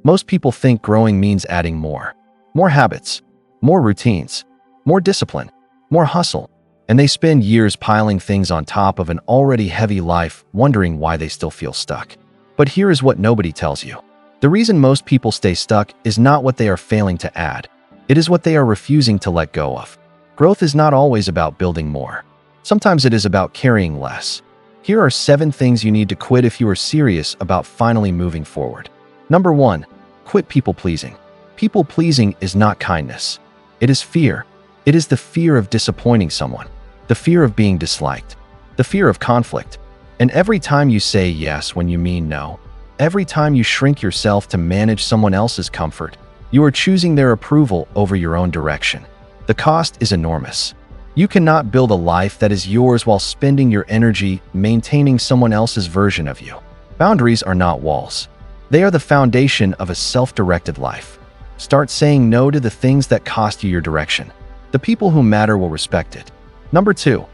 Most people think growing means adding more. More habits, more routines, more discipline, more hustle, and they spend years piling things on top of an already heavy life, wondering why they still feel stuck. But here is what nobody tells you. The reason most people stay stuck is not what they are failing to add. It is what they are refusing to let go of. Growth is not always about building more. Sometimes it is about carrying less. Here are 7 things you need to quit if you are serious about finally moving forward. Number 1. Quit people-pleasing. People-pleasing is not kindness. It is fear. It is the fear of disappointing someone, the fear of being disliked, the fear of conflict. And every time you say yes when you mean no, every time you shrink yourself to manage someone else's comfort, you are choosing their approval over your own direction. The cost is enormous. You cannot build a life that is yours while spending your energy maintaining someone else's version of you. Boundaries are not walls. They are the foundation of a self-directed life. Start saying no to the things that cost you your direction. The people who matter will respect it. Number 2.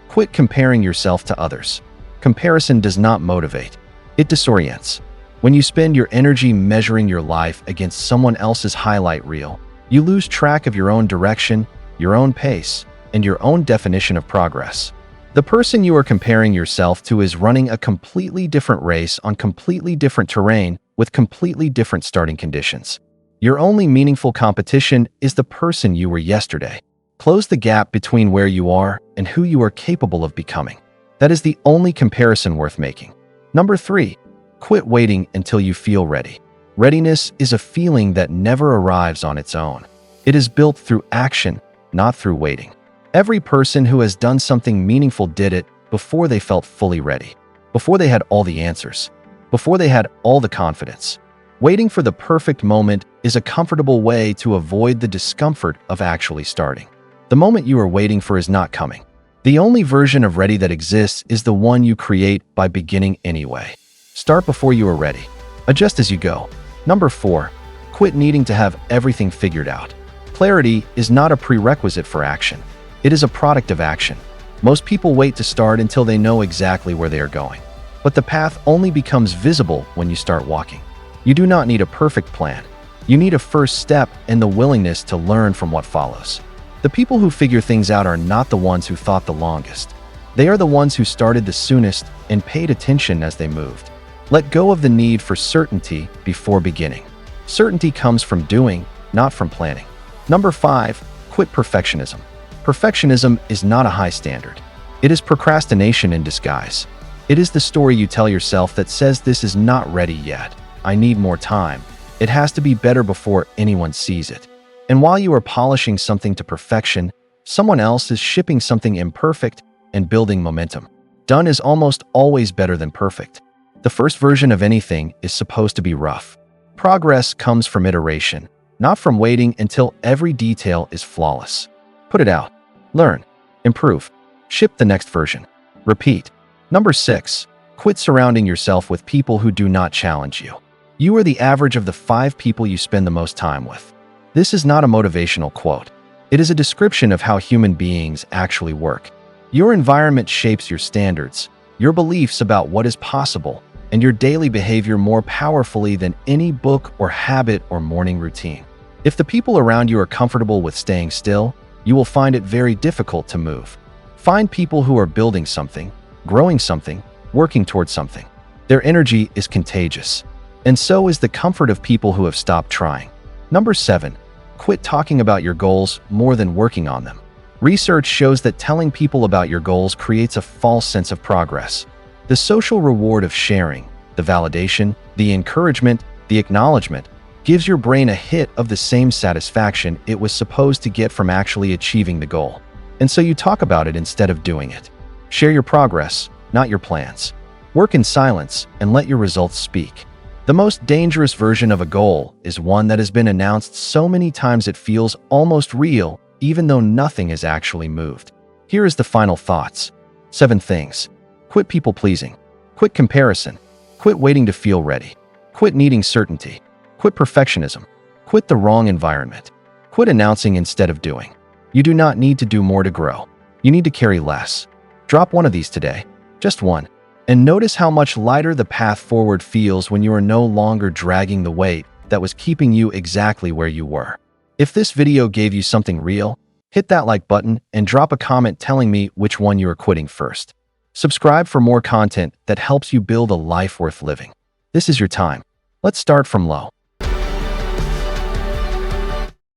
Quit comparing yourself to others. Comparison does not motivate. It disorients. When you spend your energy measuring your life against someone else's highlight reel, you lose track of your own direction, your own pace, and your own definition of progress. The person you are comparing yourself to is running a completely different race on completely different terrain with completely different starting conditions. Your only meaningful competition is the person you were yesterday. Close the gap between where you are and who you are capable of becoming. That is the only comparison worth making. Number 3. Quit waiting until you feel ready. Readiness is a feeling that never arrives on its own. It is built through action, not through waiting. Every person who has done something meaningful did it before they felt fully ready, before they had all the answers, before they had all the confidence. Waiting for the perfect moment is a comfortable way to avoid the discomfort of actually starting. The moment you are waiting for is not coming. The only version of ready that exists is the one you create by beginning anyway. Start before you are ready. Adjust as you go. Number 4. Quit needing to have everything figured out. Clarity is not a prerequisite for action. It is a product of action. Most people wait to start until they know exactly where they are going. But the path only becomes visible when you start walking. You do not need a perfect plan. You need a first step and the willingness to learn from what follows. The people who figure things out are not the ones who thought the longest. They are the ones who started the soonest and paid attention as they moved. Let go of the need for certainty before beginning. Certainty comes from doing, not from planning. Number 5. Quit perfectionism. Perfectionism is not a high standard. It is procrastination in disguise. It is the story you tell yourself that says this is not ready yet. I need more time. It has to be better before anyone sees it. And while you are polishing something to perfection, someone else is shipping something imperfect and building momentum. Done is almost always better than perfect. The first version of anything is supposed to be rough. Progress comes from iteration, not from waiting until every detail is flawless. Put it out. Learn. Improve. Ship the next version. Repeat. Number 6. Quit surrounding yourself with people who do not challenge you. You are the average of the 5 people you spend the most time with. This is not a motivational quote. It is a description of how human beings actually work. Your environment shapes your standards, your beliefs about what is possible, and your daily behavior more powerfully than any book or habit or morning routine. If the people around you are comfortable with staying still, you will find it very difficult to move. Find people who are building something, growing something, working towards something. Their energy is contagious. And so is the comfort of people who have stopped trying. Number 7. Quit talking about your goals more than working on them. Research shows that telling people about your goals creates a false sense of progress. The social reward of sharing, the validation, the encouragement, the acknowledgement, gives your brain a hit of the same satisfaction it was supposed to get from actually achieving the goal. And so you talk about it instead of doing it. Share your progress, not your plans. Work in silence and let your results speak. The most dangerous version of a goal is one that has been announced so many times it feels almost real, even though nothing has actually moved. Here is the final thoughts. 7 things. Quit people-pleasing. Quit comparison. Quit waiting to feel ready. Quit needing certainty. Quit perfectionism. Quit the wrong environment. Quit announcing instead of doing. You do not need to do more to grow. You need to carry less. Drop one of these today, just one, and notice how much lighter the path forward feels when you are no longer dragging the weight that was keeping you exactly where you were. If this video gave you something real, hit that like button and drop a comment telling me which one you are quitting first. Subscribe for more content that helps you build a life worth living. This is your time. Let's start from low.